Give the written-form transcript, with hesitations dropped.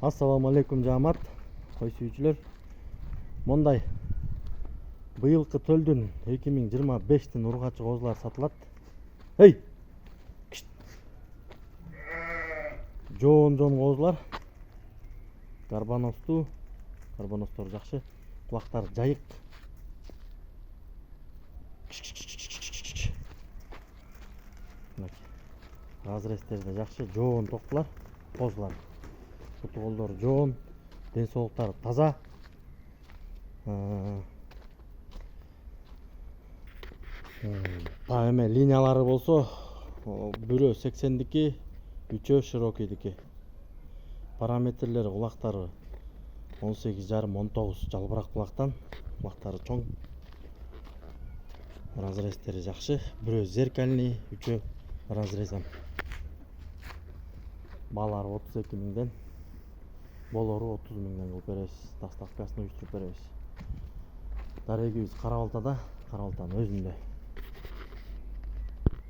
Ассаламу алейкум жамаат, кой сүйүүчүлөр. Мондай быйылкы төлдүн 2025-тин ургачы козулар сатылат. Эй! Жоон козулар. Карбоностор жакшы. Кулактары жайык. Разрезтери жакшы, жоон токтулар, козулар. Буту колдору жоон, ден соолуктары таза. Эме линиялары болсо, бирөө 80дики, үчөө широкийдики. Параметрлери кулактары 18,5-19 жалбырак кулактан, кулактары чоң. Разрезтери жакшы, бирөө зеркальный, үчөө разрезан. Баалары 32 миңден, болору 30 миңден кылып беребиз. Доставкасын уюштуруп беребиз. Дарегибиз Кара Балтада, Кара Балтанын өзүндө.